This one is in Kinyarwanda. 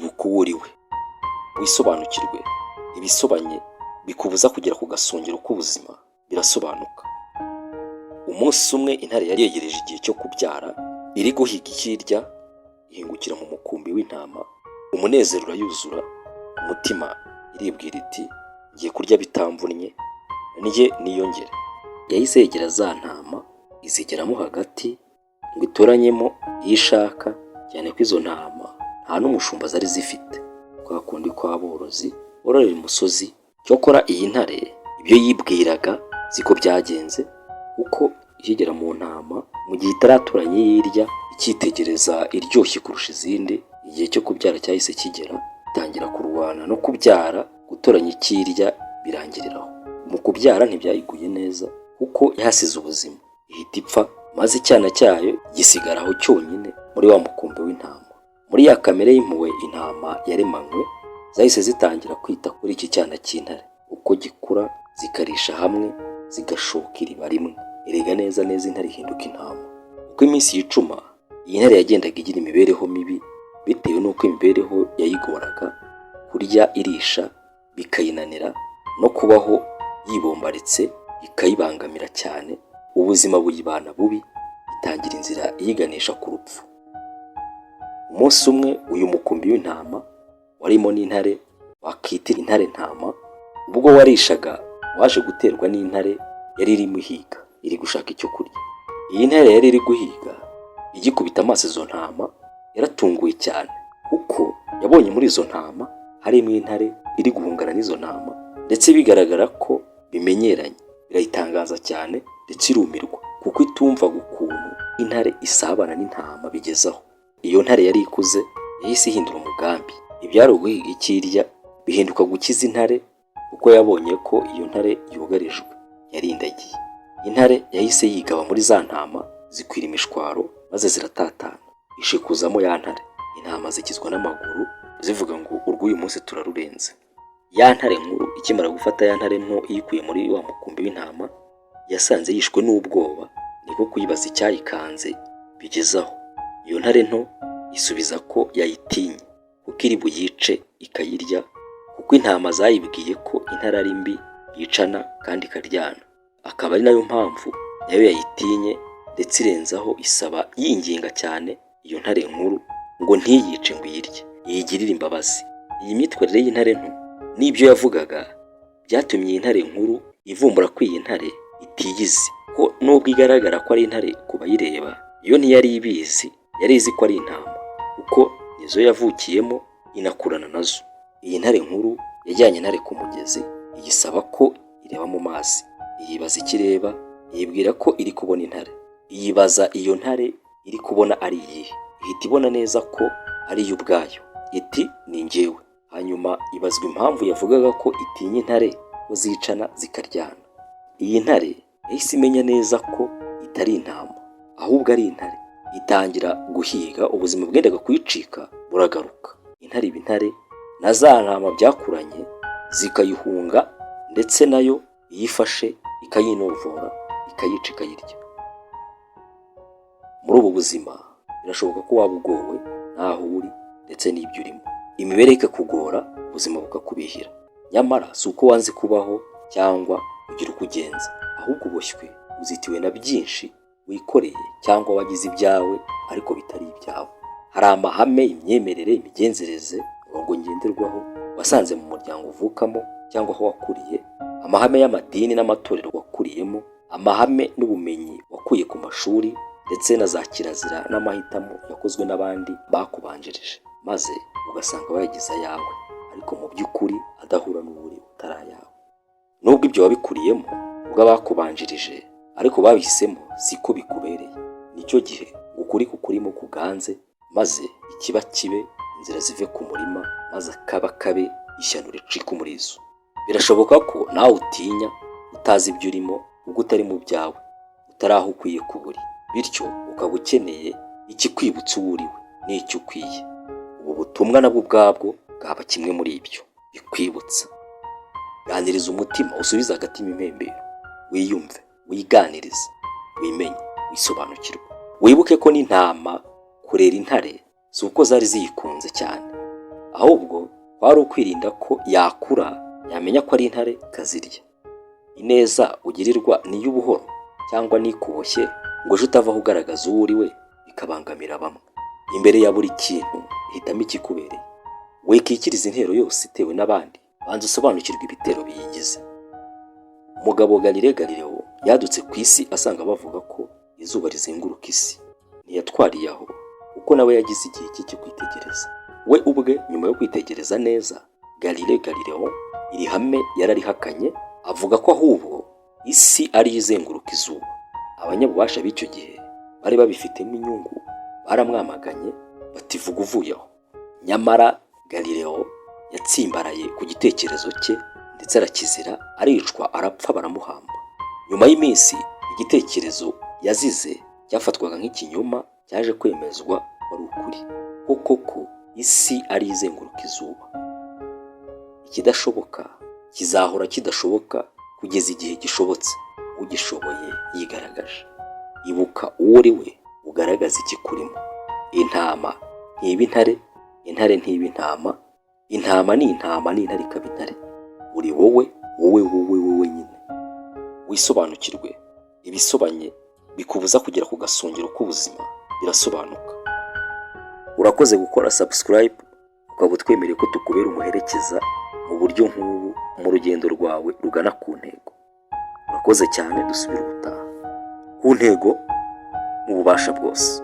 ibuka uwo uri we, wisobanukirwe. Ibisobanye bikubuza kugera ku gasongero k'ubuzima birasobanuka. Umunsi umwe intare yari yegereje igihe cyo kubyara, iri guhiga ikirya, ihingukira mu mukumbi w'intama. Umunezero urayuzura, umutima iribwira iti ngiye kurya bitamvunnye, njye niyongere. Yahise yegera za ntama, izigeramo hagati ngo itoranyemo iyo ishaka, cyane ko izo ntama nta n'umushumba zari zifite, kwa kundi kw'aborozi bororera imusozi. Cyokora iyi ntare ibyo yibwiraga siko byagenze, kuko ikigera mu ntama mu gihe itaraturanye yirya, icyitegereza iryoshye kurusha izindi, igihe cyo kubyara cyahise kigera, itangira kurwana no kubyara. Gutoranya ikirya birangiriraho. Mu kubyara ntibyayiguye neza kuko yahasize ubuzima, ihita ipfa, maze icyana cyayo gisigaraho cyonyine muri wa mukumbi w'intama. Muri ya kamere y'impuhwe intama yaremanywe, zahise zitangira kwita kuri iki cyana cy'intare. Uko gikura zikarisha hamwe, zigashoka iriba rimwe. Erega neza neza intare ihinduka intama. Uko iminsi yicuma, iyi ntare yagendaga igira imibereho mibi, bitewe n'uko imibereho yayigoraga. Kurya irisha bikayinanira, no kubaho yibombaritse bikayibangamira cyane. Ubuzima buyibana bubi, itangira inzira iyiganisha ku rupfu. Umunsi umwe uyu mukumbi w'intama warimo n'intare wakitira intare ntama, ubwo warishaga waje guterwa n'intare yari irimo ihiga, iri gushaka icyo kurya. Iyi ntare yari iri guhiga, igikubita amaso izo ntama, yaratunguwe cyane kuko yabonye muri izo ntama harimo intare iri guhungana n'izo ntama, ndetse bigaragara ko bimenyeranye. Birayitangaza cyane ndetse irumirwa kuko itumvaga ukuntu intare isabana n'intama bigezaho. Iyo ntare yari ikuze yahise ihindura umugambi. Ibyari uguhiga ikirya bihinduka gukiza intare, kuko yabonye ko iyo ntare yugarijwe, yarindagiye. Intare yahise yigaba muri za ntama, zikwira imishwaro maze ziratatana, ishikuzamo ya ntare. Intama zikizwa n'amaguru zivuga ngo urw'uyu munsi turarurenze. Ya ntare nkuru ikimara gufata ya ntare nto iyikuye muri wa mukumbi w'intama, yasanze yishwe n'ubwoba, niko kuyibaza icyayikanze bigezaho. Iyo ntare nto isubiza ko yayitinye kuko iri buyice ikayirya, kuko intama zayibwiye ko intare ari mbi, yicana kandi ikaryana. Akaba ari nayo mpamvu nayo yayitinye, ndetse irenzaho isaba yinginga cyane iyo ntare nkuru ngo ntiyice ngo iyirye, yigirire imbabazi. Iyi myitwarire y'intare nto n'ibyo yavugaga byatumye iyi ntare nkuru ivumbura ko iyi ntare itiyizi, ko nubwo igaragara ko ari intare ku bayireba, iyo ntiyari ibizi, yari izi ko ari intama kuko nizo yavukiyemo inakurana nazo. Iyi ntare nkuru yajyanye intare ku mugezi, iyisaba ko ireba mu mazi. Iyibaza ikireba, yibwira ko iri kubona intare. Iyibaza iyo ntare iri kubona ari iyihe, ihita ibona neza ko ari yo ubwayo, iti ni njyewe. Hanyuma ibazwa impamvu yavugaga ko itinya intare ko zicana zikaryana. Iyi ntare yahise imenya neza ko itari intama ahubwo ari intare. Itangira guhiga, ubuzima bwendaga kuyicika buragaruka. Intare iba intare, na za ntama byakuranye zikayihunga, ndetse nayo iyifashe ikayinovora, ikayica ikayirya. Muri ubu buzima birashoboka ko waba ugowe ntaho uri ndetse n'ibyo urimo, imibereho ikakugora, ubuzima bukakubihira. Nyamara si uko wanze kubaho cyangwa ugira uko ugenza, ahubwo uboshywe, uzitiwe na byinshi wikoreye cyangwa wagize ibyawe ariko bitari ibyawe. Hari amahame, imyemerere, imigenzereze, umurongo ngenderwaho wasanze mu muryango uvukamo cyangwa aho wakuriye, amahame y'amadini n'amatorero wakuriyemo, amahame n'ubumenyi wakuye ku mashuri, ndetse na za kirazira n'amahitamo yakozwe n'abandi bakubanjirije, maze ugasanga wayagize ayawe, ariko mu by'ukuri adahura n'uburi utari ayawe. Nubwo ibyo wabikuriyemo ubwo abakubanjirije ariko babihisemo siko bikubereye, nicyo gihe ukuri kukurimo kuganze, maze ikiba kibe, inzira zive ku murima, maze akaba kabe, ishyano ricika umurizo. Birashoboka ko nawe utinya, utazi ibyo urimo, ubwo utari mu byawe, utari aho ukwiye kuburi, bityo ukaba ukeneye ikikwibutsa uwo uriwe n'icyo ukwiye. Ubu butumwa nabwo ubwabwo bwaba kimwe muri ibyo bikwibutsa. Ganiriza umutima, usubize agatima impembero, wiyumve, wiganirize, wimenye, wisobanukirwe. Wibuke ko n'intama kurera intare si uko zari ziyikunze cyane, ahubwo kwari ukwirinda ko yakura yamenya ko ari intare ikazirya. Ineza ugirirwa ni iy'ubuhoro cyangwa n'ikuboshye ngo ejo utavaho ugaragaza uwo uri we bikabangamira bamwe. Imbere ya buri kintu hitamo ikikubereye. Wikikiriza intero yose itewe n'abandi, banza usobanukirwe ibitero biyigize. Umugabo Galileo Galileo yadutse ku isi asanga bavuga ko izuba rizenguruka isi. Ntiyatwariye aho kuko nawe yagize igihe cye cyo kwitegereza. We ubwe nyuma yo kwitegereza neza, Galileo Galileo iri hame yararihakanye, avuga ko ahubwo isi ari izenguruka izuba. Abanyabubasha b'icyo gihe bari babifitemo inyungu, baramwamaganye bati vuga uvuye aho. Nyamara Galileo yatsimbaraye ku gitekerezo cye ndetse arakizira, aricwa arapfa baramuhamba. Nyuma y'iminsi igitekerezo yazize cyafatwaga nk'ikinyoma cyaje kwemezwa wari ukuri, koko isi ari izenguruka izuba. Ikidashoboka kizahora kidashoboka kugeza igihe gishobotse. Ugishoboye yigaragaje. Ibuka uwo uri we, ugaragaza ikikurimo. Intama ntiba intare, intare ntiba intama, intama ni intama, n'intare ikaba intare. Uri wowe nyine. Wisobanukirwe. Ibisobanye bikubuza kugera ku gasongero k'ubuzima birasobanuka. Urakoze gukora subscribe, ukaba utwemereye ko tukubera umuherekeza mu buryo nk'ubu mu rugendo rwawe rugana ku ntego. Urakoze cyane, dusubira ubutaha ku ntego mu bubasha bwose.